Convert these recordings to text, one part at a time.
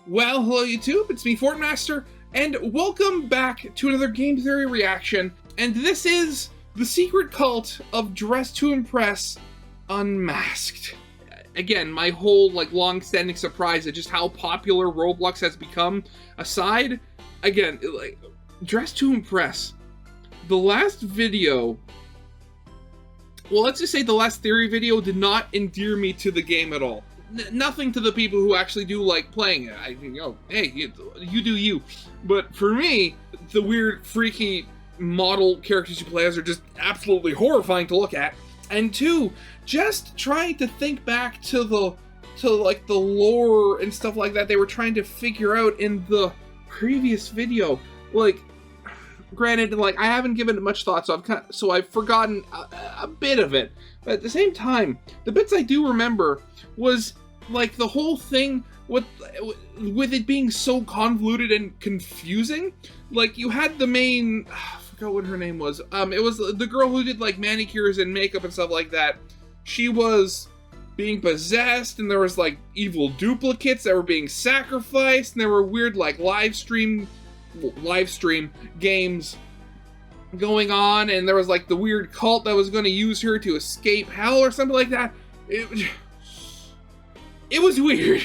Well, hello YouTube, it's me, Fortmaster, and welcome back to another game theory reaction, and this is the secret cult of Dress to Impress Unmasked. Again, my whole long-standing surprise at just how popular Roblox has become aside, again, Dress to Impress. The last video, well, let's just say the last theory video did not endear me to the game at all. Nothing to the people who actually do like playing it. I think, oh, hey, you do you. But for me, the weird, freaky model characters you play as are just absolutely horrifying to look at. And two, just trying to think back to the lore and stuff like that they were trying to figure out in the previous video. Granted, I haven't given it much thought, so I've forgotten a bit of it. But at the same time, the bits I do remember was the whole thing with it being so convoluted and confusing. You had the main, I forgot what her name was. It was the girl who did manicures and makeup and stuff like that. She was being possessed, and there was evil duplicates that were being sacrificed, and there were weird live stream games going on, and there was the weird cult that was going to use her to escape hell or something like that. It was weird.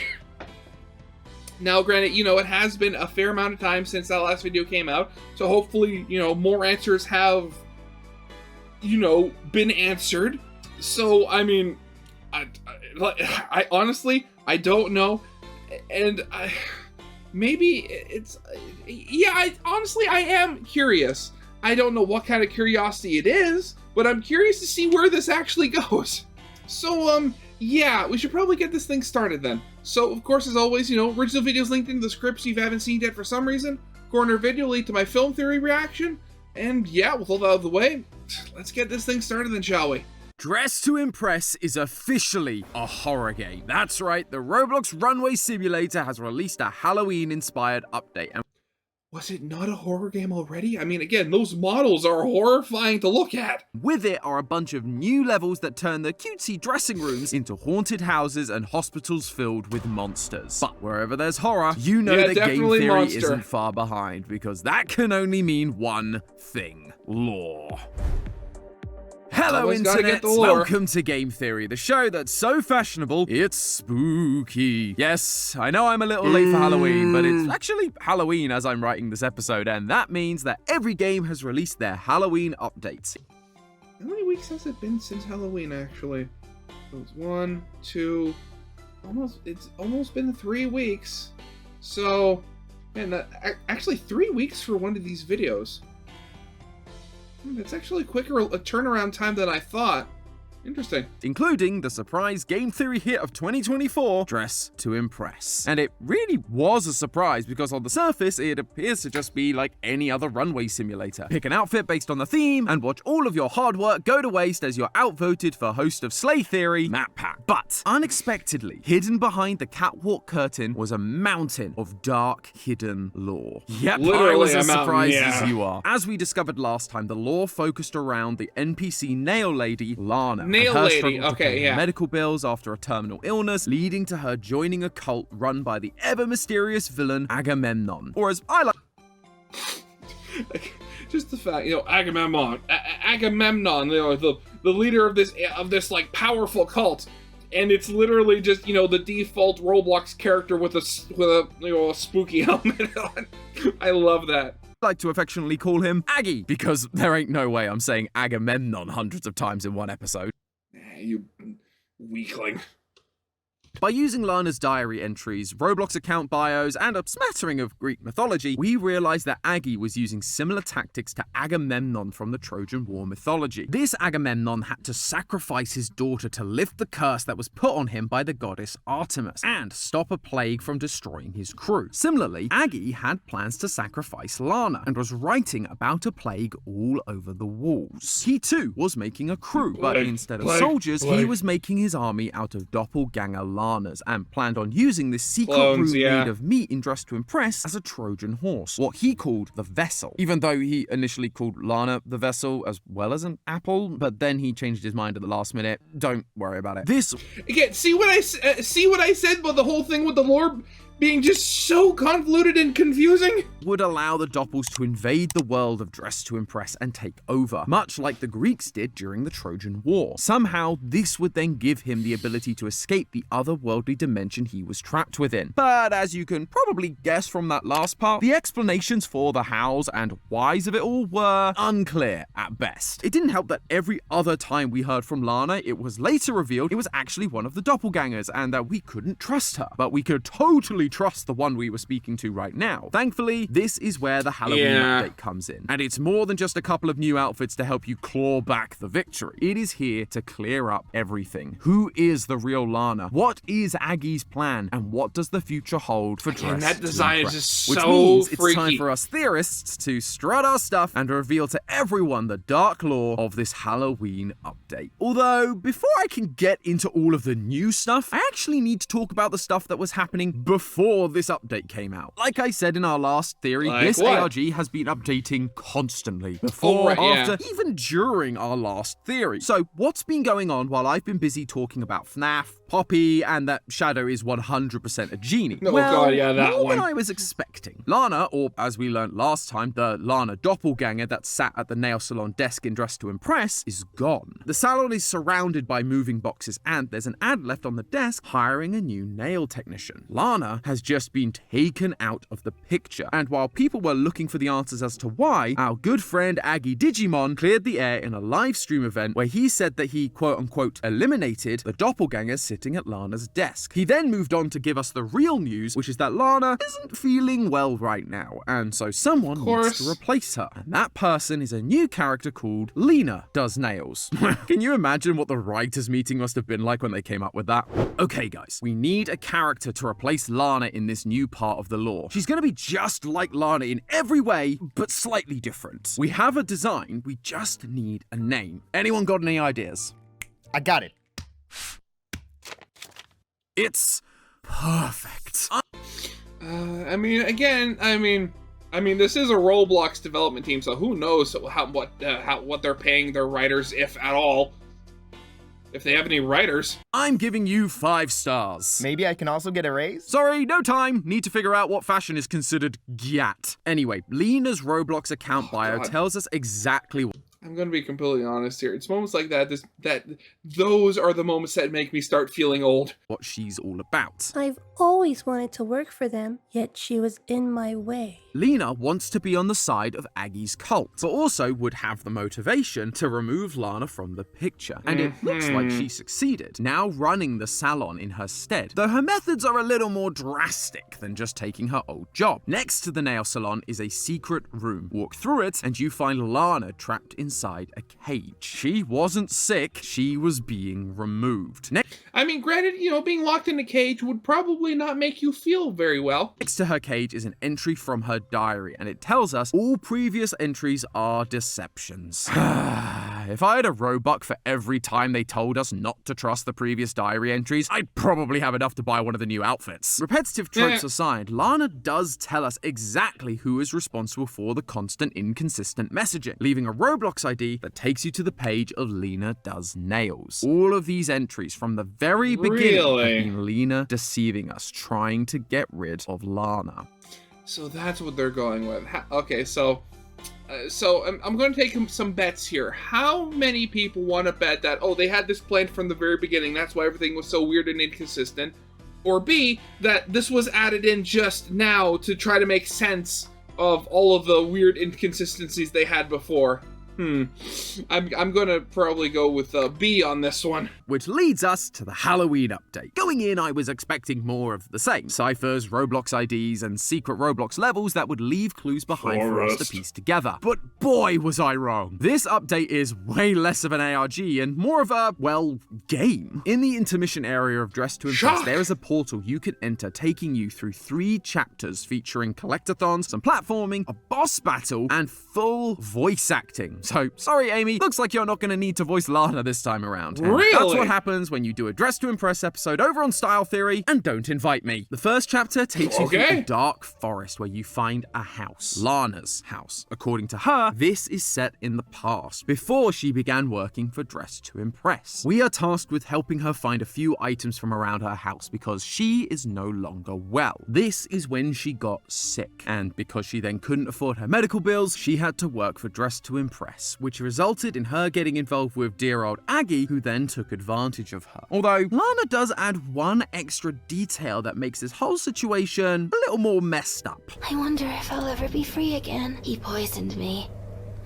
Now, granted, it has been a fair amount of time since that last video came out, so hopefully, more answers have, been answered. So, I mean, I honestly, I don't know, and maybe it's, yeah, honestly, I am curious. I don't know what kind of curiosity it is, but I'm curious to see where this actually goes. So, yeah, we should probably get this thing started then. So, of course, as always, original videos linked in the scripts if you haven't seen yet for some reason. Corner video link to my film theory reaction. And yeah, with all that out of the way, let's get this thing started then, shall we? Dress to Impress is officially a horror game. That's right, the Roblox Runway Simulator has released a Halloween-inspired update. And was it not a horror game already? I mean, again, those models are horrifying to look at. With it are a bunch of new levels that turn the cutesy dressing rooms into haunted houses and hospitals filled with monsters. But wherever there's horror, that game theory isn't far behind, because that can only mean one thing: lore. Hello Internet, welcome to Game Theory, the show that's so fashionable, it's spooky. Yes, I know I'm a little late for Halloween, but it's actually Halloween as I'm writing this episode, and that means that every game has released their Halloween updates. How many weeks has it been since Halloween, actually? So it's 1, 2, it's almost been 3 weeks. So, man, actually 3 weeks for one of these videos. It's actually quicker a turnaround time than I thought. Interesting. Including the surprise game theory hit of 2024, Dress to Impress. And it really was a surprise because on the surface, it appears to just be like any other runway simulator. Pick an outfit based on the theme and watch all of your hard work go to waste as you're outvoted for host of Slay Theory, Map Pack. But unexpectedly, hidden behind the catwalk curtain was a mountain of dark, hidden lore. Yep, literally I was as a mountain, surprised yeah. as you are. As we discovered last time, the lore focused around the NPC nail lady, Lana. Nail lady, okay, yeah. Medical bills after a terminal illness, leading to her joining a cult run by the ever-mysterious villain Agamemnon. Or as I like... Just the fact, Agamemnon, the leader of this powerful cult, and it's literally just, the default Roblox character with a spooky helmet on. I love that. Like to affectionately call him Aggie, because there ain't no way I'm saying Agamemnon hundreds of times in one episode. You weakling. By using Lana's diary entries, Roblox account bios, and a smattering of Greek mythology, we realized that Aggie was using similar tactics to Agamemnon from the Trojan War mythology. This Agamemnon had to sacrifice his daughter to lift the curse that was put on him by the goddess Artemis, and stop a plague from destroying his crew. Similarly, Aggie had plans to sacrifice Lana, and was writing about a plague all over the walls. He too was making a crew, but instead of soldiers, he was making his army out of doppelganger Lana. And planned on using this secret room made of meat in Dress to Impress as a Trojan horse, what he called the vessel, even though he initially called Lana the vessel as well as an apple, but then he changed his mind at the last minute. Don't worry about it. This again, see what I said about the whole thing with the lore being just so convoluted and confusing. Would allow the Doppels to invade the world of Dress to Impress and take over, much like the Greeks did during the Trojan War. Somehow, this would then give him the ability to escape the otherworldly dimension he was trapped within. But as you can probably guess from that last part, the explanations for the hows and whys of it all were unclear at best. It didn't help that every other time we heard from Lana, it was later revealed it was actually one of the doppelgangers and that we couldn't trust her. But we could totally trust the one we were speaking to right now. Thankfully, this is where the Halloween update comes in. And it's more than just a couple of new outfits to help you claw back the victory. It is here to clear up everything. Who is the real Lana? What is Aggie's plan? And what does the future hold for Dress? And that design is just so Which means freaky. it's time for us theorists to strut our stuff and reveal to everyone the dark lore of this Halloween update. Although, before I can get into all of the new stuff, I actually need to talk about the stuff that was happening before this update came out. Like I said in our last theory, this ARG has been updating constantly. Before, after, even during our last theory. So, what's been going on while I've been busy talking about FNAF, Poppy, and that Shadow is 100% a genie? Oh god, yeah, that more one. than I was expecting. Lana, or as we learned last time, the Lana doppelganger that sat at the nail salon desk in Dress to Impress, is gone. The salon is surrounded by moving boxes, and there's an ad left on the desk hiring a new nail technician. Lana has just been taken out of the picture, and while people were looking for the answers as to why, our good friend Aggie Digimon cleared the air in a live stream event where he said that he quote-unquote eliminated the doppelganger sitting at Lana's desk. He then moved on to give us the real news, which is that Lana isn't feeling well right now, and so someone needs to replace her. And that person is a new character called Lena Does Nails. Can you imagine what the writers' meeting must have been like when they came up with that? Okay guys, we need a character to replace Lana in this new part of the lore. She's gonna be just like Lana in every way, but slightly different. We have a design, we just need a name. Anyone got any ideas? I got it. It's perfect. I mean, this is a Roblox development team, so who knows what they're paying their writers, if at all. If they have any writers. I'm giving you 5 stars. Maybe I can also get a raise? Sorry, no time. Need to figure out what fashion is considered gyat. Anyway, Lena's Roblox account bio tells us exactly what. I'm gonna be completely honest here. It's moments like that, those are the moments that make me start feeling old. What she's all about. I've always wanted to work for them, yet she was in my way. Lena wants to be on the side of Aggie's cult, but also would have the motivation to remove Lana from the picture. And it looks like she succeeded, now running the salon in her stead, though her methods are a little more drastic than just taking her old job. Next to the nail salon is a secret room. Walk through it and you find Lana trapped inside a cage. She wasn't sick, she was being removed. I mean, granted, being locked in a cage would probably not make you feel very well. Next to her cage is an entry from her diary, and it tells us all previous entries are deceptions. If I had a Robux for every time they told us not to trust the previous diary entries, I'd probably have enough to buy one of the new outfits. Repetitive tropes aside, Lana does tell us exactly who is responsible for the constant inconsistent messaging, leaving a Roblox ID that takes you to the page of Lena Does Nails. All of these entries from the very beginning have been Lena deceiving us, trying to get rid of Lana. So that's what they're going with. Okay, so I'm going to take some bets here. How many people want to bet that, they had this planned from the very beginning, that's why everything was so weird and inconsistent? Or B, that this was added in just now to try to make sense of all of the weird inconsistencies they had before? I'm gonna probably go with B on this one. Which leads us to the Halloween update. Going in, I was expecting more of the same. Ciphers, Roblox IDs, and secret Roblox levels that would leave clues behind for us to piece together. But boy, was I wrong. This update is way less of an ARG and more of a, game. In the intermission area of Dress to Impress, there is a portal you can enter taking you through 3 chapters featuring collectathons, some platforming, a boss battle, and full voice acting. So, sorry Amy, looks like you're not going to need to voice Lana this time around. And Really? that's what happens when you do a Dress to Impress episode over on Style Theory and don't invite me. The first chapter takes you through a dark forest where you find a house. Lana's house. According to her, this is set in the past, before she began working for Dress to Impress. We are tasked with helping her find a few items from around her house because she is no longer well. This is when she got sick, and because she then couldn't afford her medical bills, she had to work for Dress to Impress, which resulted in her getting involved with dear old Aggie, who then took advantage of her. Although, Lana does add one extra detail that makes this whole situation a little more messed up. I wonder if I'll ever be free again. He poisoned me,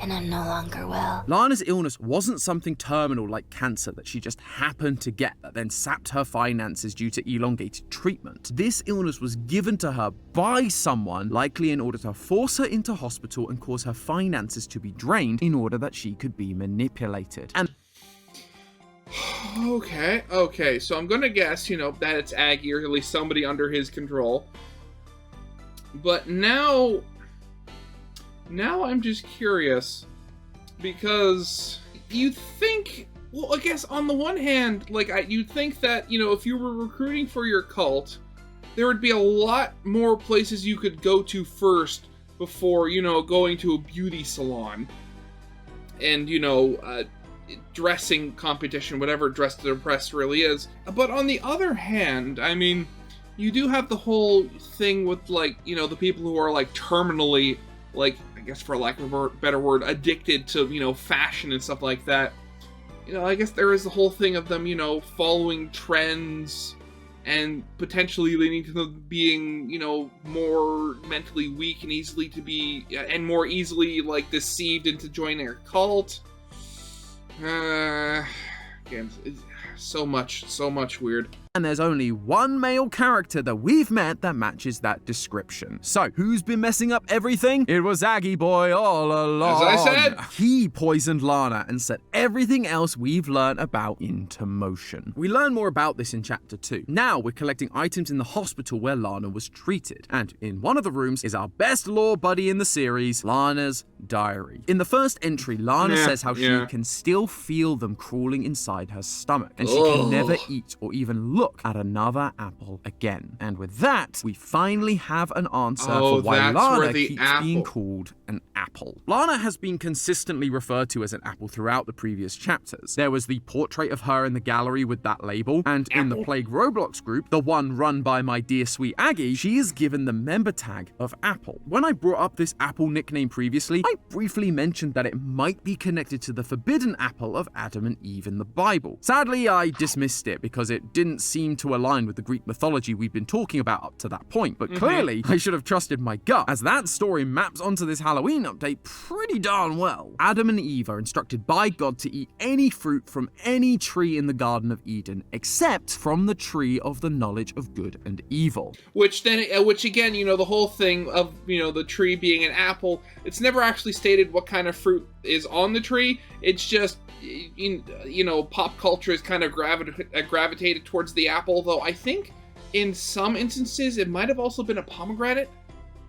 and I'm no longer well. Lana's illness wasn't something terminal like cancer that she just happened to get that then sapped her finances due to elongated treatment. This illness was given to her by someone, likely in order to force her into hospital and cause her finances to be drained in order that she could be manipulated. And Okay, so I'm gonna guess, that it's Aggie, or at least somebody under his control. But now I'm just curious, because you'd think, well, I guess on the one hand, you'd think that, if you were recruiting for your cult, there would be a lot more places you could go to first before, going to a beauty salon and, dressing competition, whatever Dress to Impress really is. But on the other hand, I mean, you do have the whole thing with, the people who are, terminally, I guess for lack of a better word, addicted to, fashion and stuff like that. I guess there is the whole thing of them, following trends and potentially leading to them being, more mentally weak and easily to be, and more easily, deceived into joining a cult. Again, so much weird. And there's only one male character that we've met that matches that description. So, who's been messing up everything? It was Aggie Boy all along. As I said! He poisoned Lana and set everything else we've learned about into motion. We learn more about this in Chapter 2. Now, we're collecting items in the hospital where Lana was treated. And in one of the rooms is our best lore buddy in the series, Lana's diary. In the first entry, Lana says how she can still feel them crawling inside her stomach. And she can never eat or even look at another apple again. And with that, we finally have an answer for why Lana keeps being called an apple. Lana has been consistently referred to as an apple throughout the previous chapters. There was the portrait of her in the gallery with that label, and in the Plague Roblox group, the one run by my dear sweet Aggie, she is given the member tag of Apple. When I brought up this apple nickname previously, I briefly mentioned that it might be connected to the forbidden apple of Adam and Eve in the Bible. Sadly, I dismissed it because it didn't seem to align with the Greek mythology we've been talking about up to that point, but clearly I should have trusted my gut, as that story maps onto this Halloween update pretty darn well. Adam and Eve are instructed by God to eat any fruit from any tree in the Garden of Eden, except from the tree of the knowledge of good and evil. Which again, the whole thing of, the tree being an apple, it's never actually stated what kind of fruit is on the tree. It's just, pop culture is kind of gravitated towards the apple, though I think in some instances it might have also been a pomegranate.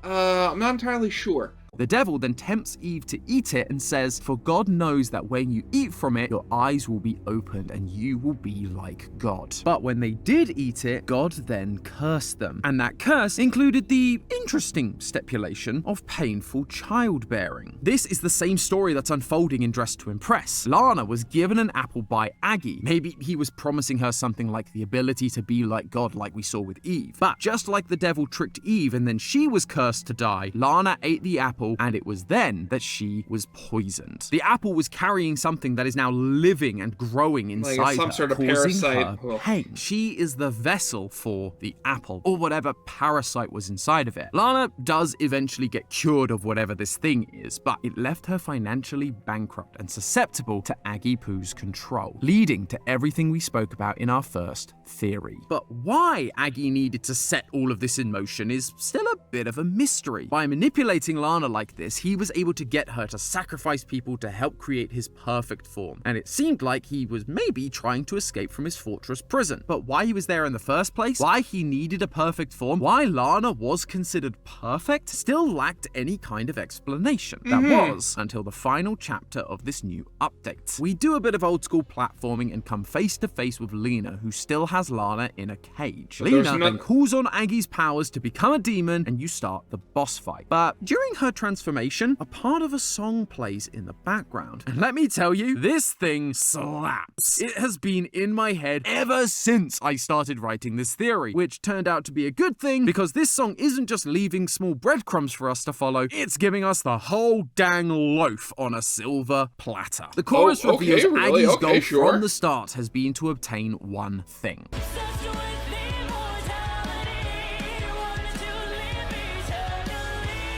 I'm not entirely sure. The devil then tempts Eve to eat it and says, "For God knows that when you eat from it, your eyes will be opened and you will be like God." But when they did eat it, God then cursed them. And that curse included the interesting stipulation of painful childbearing. This is the same story that's unfolding in Dress to Impress. Lana was given an apple by Aggie. Maybe he was promising her something like the ability to be like God, like we saw with Eve. But just like the devil tricked Eve and then she was cursed to die, Lana ate the apple, and it was then that she was poisoned. The apple was carrying something that is now living and growing inside some her, sort of causing parasite. her pain. She is the vessel for the apple, or whatever parasite was inside of it. Lana does eventually get cured of whatever this thing is, but it left her financially bankrupt and susceptible to Aggie Poo's control, leading to everything we spoke about in our first theory. But why Aggie needed to set all of this in motion is still a bit of a mystery. By manipulating Lana like this, he was able to get her to sacrifice people to help create his perfect form. And it seemed like he was maybe trying to escape from his fortress prison. But why he was there in the first place, why he needed a perfect form, why Lana was considered perfect, still lacked any kind of explanation. That was until the final chapter of this new update. We do a bit of old school platforming and come face to face with Lena, who still has Lana in a cage. Lena then calls on Aggie's powers to become a demon, and you start the boss fight. But during her transformation, a part of a song plays in the background. And let me tell you, this thing slaps. It has been in my head ever since I started writing this theory, which turned out to be a good thing because this song isn't just leaving small breadcrumbs for us to follow, it's giving us the whole dang loaf on a silver platter. The chorus reveals Aggie's goal from the start has been to obtain one thing.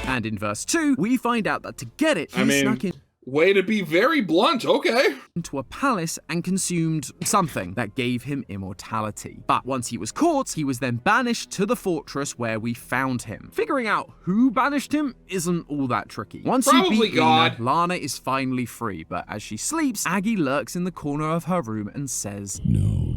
And in verse 2, we find out that to get it, he snuck in. Way to be very blunt, okay. Into a palace and consumed something that gave him immortality. But once he was caught, he was then banished to the fortress where we found him. Figuring out who banished him isn't all that tricky. Once you beat Lena, Lana is finally free, but as she sleeps, Aggie lurks in the corner of her room and says, No,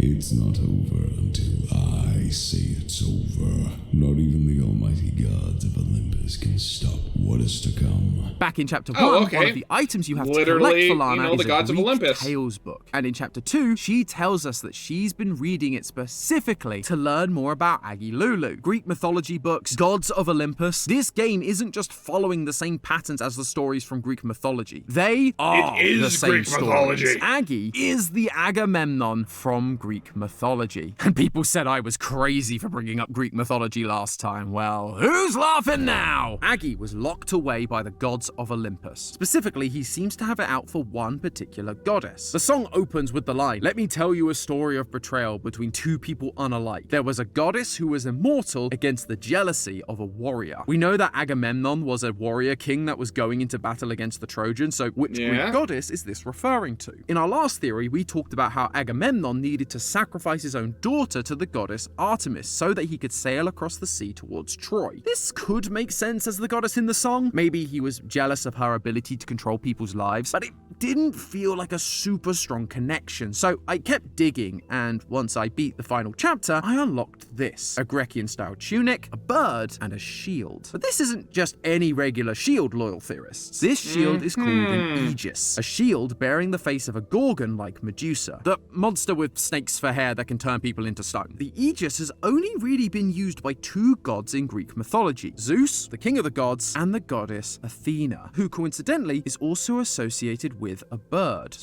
it's not over until I say it's over. Not even the almighty gods of Olympus can stop what is to come. Back in chapter 1, one of the items you have to collect for Lana is the a Greek Tales book. And in chapter 2, she tells us that she's been reading it specifically to learn more about Aggie Lulu. Greek mythology books, gods of Olympus. This game isn't just following the same patterns as the stories from Greek mythology. They are the same Greek mythology. Aggie is the Agamemnon from Greek mythology. And people said I was crazy for bringing up Greek mythology last time. Well, who's laughing now? Aggie was locked away by the gods of Olympus. Specifically, he seems to have it out for one particular goddess. The song opens with the line, "Let me tell you a story of betrayal between two people unalike. There was a goddess who was immortal against the jealousy of a warrior." We know that Agamemnon was a warrior king that was going into battle against the Trojans, so which Greek goddess is this referring to? In our last theory, we talked about how Agamemnon needed to sacrifice his own daughter to the goddess Artemis so that he could sail across the sea towards Troy. This could make sense as the goddess in the song. Maybe he was jealous of her ability to control people's lives, but it didn't feel like a super strong connection. So I kept digging, and once I beat the final chapter, I unlocked this: a Grecian-style tunic, a bird, and a shield. But this isn't just any regular shield, loyal theorists. This shield is called an aegis, a shield bearing the face of a gorgon like Medusa, the monster with snakes for hair that can turn people into stone. The aegis has only really been used by two gods in Greek mythology: Zeus, the king of the gods, and the goddess Athena, who coincidentally is also associated with a bird.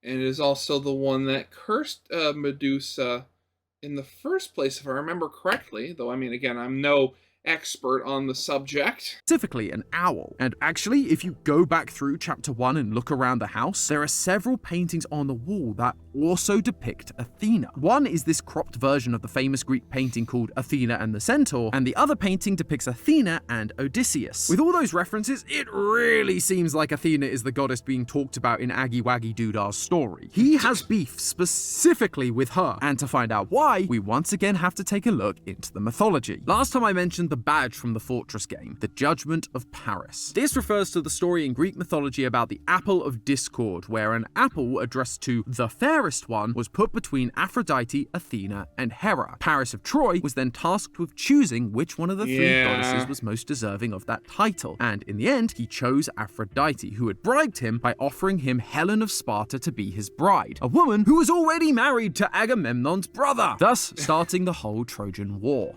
And it is also the one that cursed Medusa in the first place, if I remember correctly. Though, I mean, again, I'm no expert on the subject. Specifically an owl. And actually, if you go back through chapter 1 and look around the house, there are several paintings on the wall that also depict Athena. One is this cropped version of the famous Greek painting called Athena and the Centaur, and the other painting depicts Athena and Odysseus. With all those references, it really seems like Athena is the goddess being talked about in Aggie Waggy Doodar's story. He has beef specifically with her, and to find out why, we once again have to take a look into the mythology. Last time I mentioned the badge from the Fortress game, the Judgment of Paris. This refers to the story in Greek mythology about the Apple of Discord, where an apple addressed to the fairest one was put between Aphrodite, Athena, and Hera. Paris of Troy was then tasked with choosing which one of the three goddesses was most deserving of that title, and in the end, he chose Aphrodite, who had bribed him by offering him Helen of Sparta to be his bride, a woman who was already married to Agamemnon's brother, thus starting the whole Trojan War.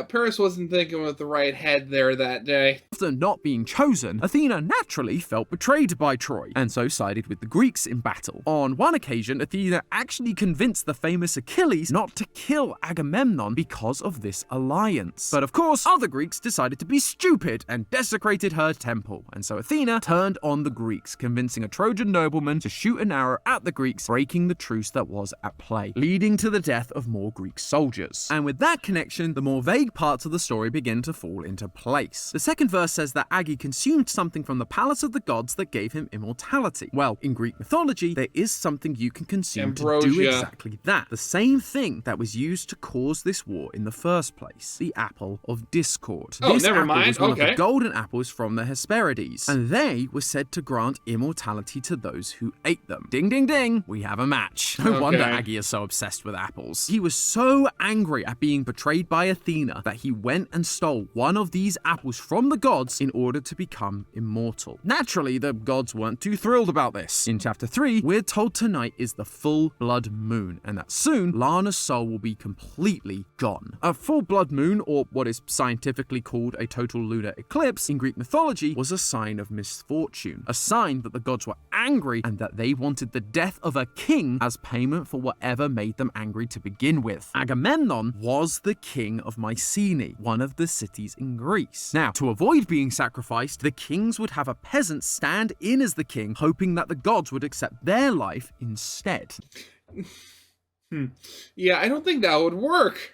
Paris wasn't thinking with the right head there that day. After not being chosen, Athena naturally felt betrayed by Troy, and so sided with the Greeks in battle. On one occasion, Athena actually convinced the famous Achilles not to kill Agamemnon because of this alliance. But of course, other Greeks decided to be stupid and desecrated her temple, and so Athena turned on the Greeks, convincing a Trojan nobleman to shoot an arrow at the Greeks, breaking the truce that was at play, leading to the death of more Greek soldiers. And with that connection, the more vague parts of the story begin to fall into place. The second verse says that Aggie consumed something from the palace of the gods that gave him immortality. Well, in Greek mythology, there is something you can consume to do Ambrosia. exactly that. The same thing that was used to cause this war in the first place. The Apple of Discord. Oh, This never apple mind. was one of Okay. the golden apples from the Hesperides, and they were said to grant immortality to those who ate them. Ding, ding, ding. We have a match. No wonder Okay. Aggie is so obsessed with apples. He was so angry at being betrayed by Athena that he went and stole one of these apples from the gods in order to become immortal. Naturally, the gods weren't too thrilled about this. In chapter 3, we're told tonight is the full blood moon, and that soon Lana's soul will be completely gone. A full blood moon, or what is scientifically called a total lunar eclipse in Greek mythology, was a sign of misfortune, a sign that the gods were angry and that they wanted the death of a king as payment for whatever made them angry to begin with. Agamemnon was the king of Mycenae, one of the cities in Greece. Now, to avoid being sacrificed, the kings would have a peasant stand in as the king, hoping that the gods would accept their life instead. Yeah, I don't think that would work.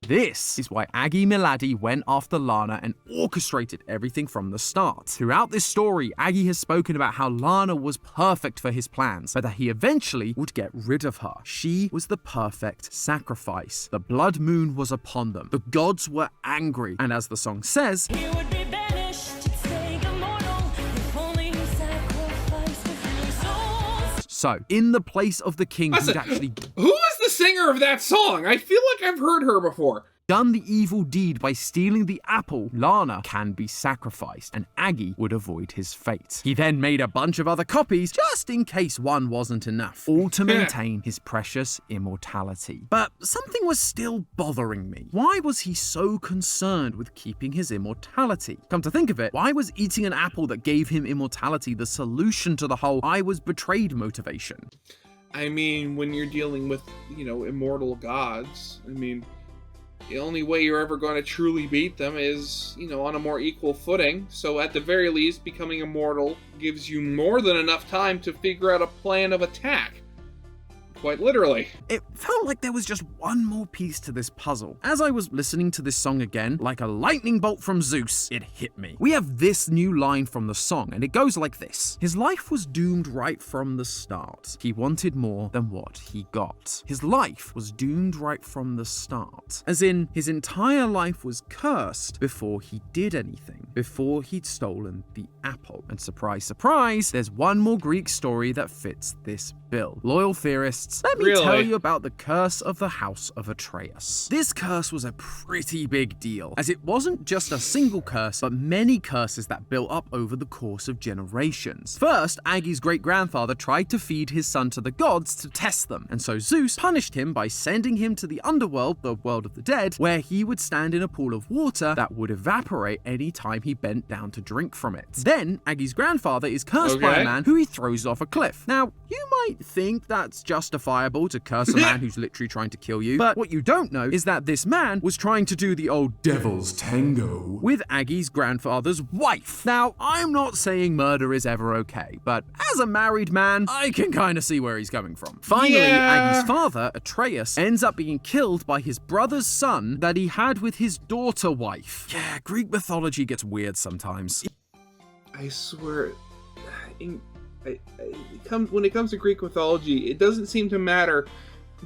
This is why Aggie Miladi went after Lana and orchestrated everything from the start. Throughout this story, Aggie has spoken about how Lana was perfect for his plans, but that he eventually would get rid of her. She was the perfect sacrifice. The blood moon was upon them. The gods were angry, and as the song says, He would be banished, staying immortal, if only he sacrificed his many souls. so in the place of the king who'd Listen, actually who is the singer of that song? I feel like I've heard her before. done the evil deed by stealing the apple, Lana can be sacrificed, and Aggie would avoid his fate. He then made a bunch of other copies, just in case one wasn't enough, all to maintain his precious immortality. But something was still bothering me. Why was he so concerned with keeping his immortality? Come to think of it, why was eating an apple that gave him immortality the solution to the whole I was betrayed motivation? I mean, when you're dealing with, immortal gods, the only way you're ever going to truly beat them is, on a more equal footing. So at the very least, becoming immortal gives you more than enough time to figure out a plan of attack. Quite literally. It felt like there was just one more piece to this puzzle. As I was listening to this song again, like a lightning bolt from Zeus, it hit me. We have this new line from the song, and it goes like this. His life was doomed right from the start. He wanted more than what he got. His life was doomed right from the start. As in, his entire life was cursed before he did anything, before he'd stolen the apple. And surprise, surprise, there's one more Greek story that fits this bill. Loyal theorists, let me Really? tell you about the curse of the house of Atreus. This curse was a pretty big deal, as it wasn't just a single curse, but many curses that built up over the course of generations. First, Aggie's great-grandfather tried to feed his son to the gods to test them, and so Zeus punished him by sending him to the underworld, the world of the dead, where he would stand in a pool of water that would evaporate any time he bent down to drink from it. Then, Aggie's grandfather is cursed by Okay. a man who he throws off a cliff. Now, you might think that's justifiable to curse a man who's literally trying to kill you, but what you don't know is that this man was trying to do the old devil's tango with Aggie's grandfather's wife. Now, I'm not saying murder is ever okay, but as a married man, I can kind of see where he's coming from. Finally, Yeah. Aggie's father, Atreus, ends up being killed by his brother's son that he had with his daughter wife. Yeah, Greek mythology gets weird sometimes. I swear, when it comes to Greek mythology, it doesn't seem to matter,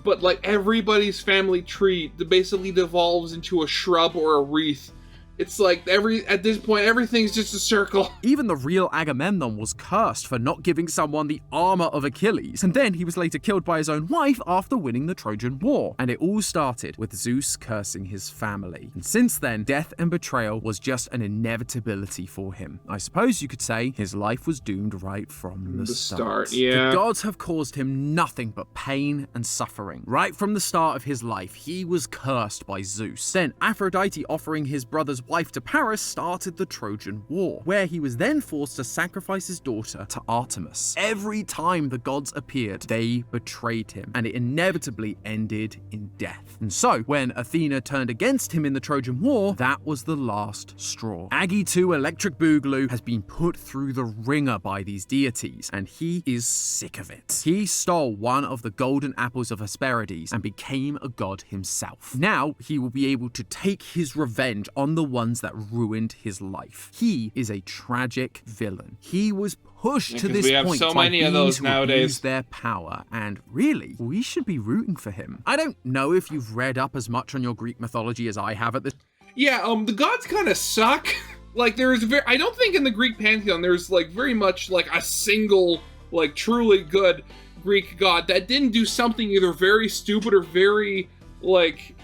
but like everybody's family tree basically devolves into a shrub or a wreath. It's like at this point, everything's just a circle. Even the real Agamemnon was cursed for not giving someone the armor of Achilles, and then he was later killed by his own wife after winning the Trojan War. And it all started with Zeus cursing his family. And since then, death and betrayal was just an inevitability for him. I suppose you could say his life was doomed right from the start. Yeah. The gods have caused him nothing but pain and suffering. Right from the start of his life, he was cursed by Zeus. Then Aphrodite offering his brother's Agamemnon's wife to Paris started the Trojan War, where he was then forced to sacrifice his daughter to Artemis. Every time the gods appeared, they betrayed him, and it inevitably ended in death. And so, when Athena turned against him in the Trojan War, that was the last straw. Aggie 2 Electric Boogaloo has been put through the ringer by these deities, and he is sick of it. He stole one of the golden apples of Hesperides and became a god himself. Now, he will be able to take his revenge on the ones that ruined his life. He is a tragic villain. He was pushed to this we have point so by many of beings those who nowadays. abuse their power, and really, we should be rooting for him. I don't know if you've read up as much on your Greek mythology as I have at this. Yeah, the gods kind of suck. Like, I don't think in the Greek pantheon there's, like, very much, like, a single, like, truly good Greek god that didn't do something either very stupid or very, like,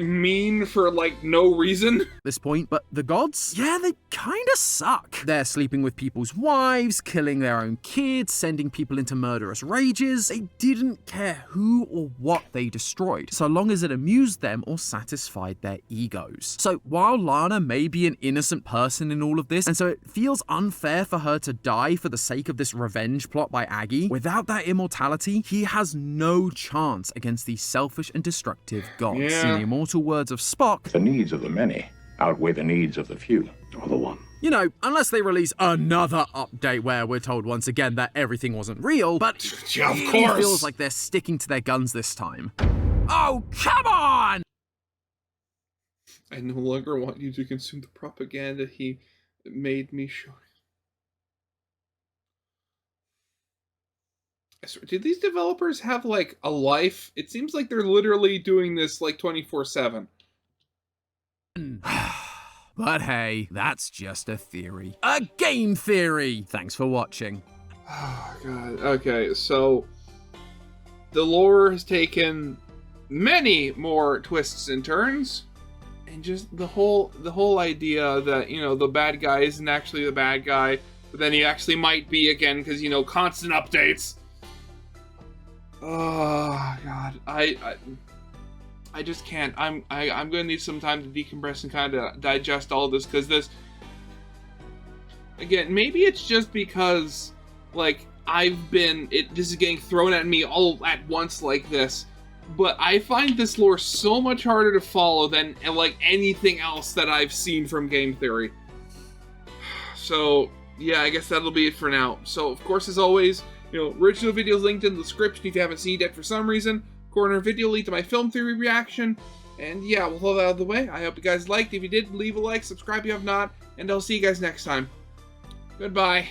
mean for, like, no reason. This point, but the gods, yeah, they kinda suck. They're sleeping with people's wives, killing their own kids, sending people into murderous rages. They didn't care who or what they destroyed, so long as it amused them or satisfied their egos. So while Lana may be an innocent person in all of this, and so it feels unfair for her to die for the sake of this revenge plot by Aggie, without that immortality, he has no chance against these selfish and destructive gods. Yeah. In the immortal words of Spock, The needs of the many outweigh the needs of the few, or the one. you know, unless they release another update where we're told once again that everything wasn't real, but Yeah, of it course. feels like they're sticking to their guns this time. Oh, come on! I no longer want you to consume the propaganda he made me show. I swear, did these developers have, like, a life? It seems like they're literally doing this, like, 24/7. But hey, that's just a theory. A game theory! Thanks for watching. Oh, God. Okay, so the lore has taken many more twists and turns. And just the whole idea that, you know, the bad guy isn't actually the bad guy, but then he actually might be again because, you know, constant updates. Oh God, I just can't. I'm gonna need some time to decompress and kind of digest all of this, because this, again, maybe it's just because, like, this is getting thrown at me all at once like this, but I find this lore so much harder to follow than, like, anything else that I've seen from game theory. So yeah, I guess that'll be it for now. So of course, as always, you know, original videos linked in the description if you haven't seen it yet for some reason. Corner video link to my film theory reaction. And yeah, we'll hold that out of the way. I hope you guys liked. If you did, leave a like, subscribe if you have not, and I'll see you guys next time. Goodbye.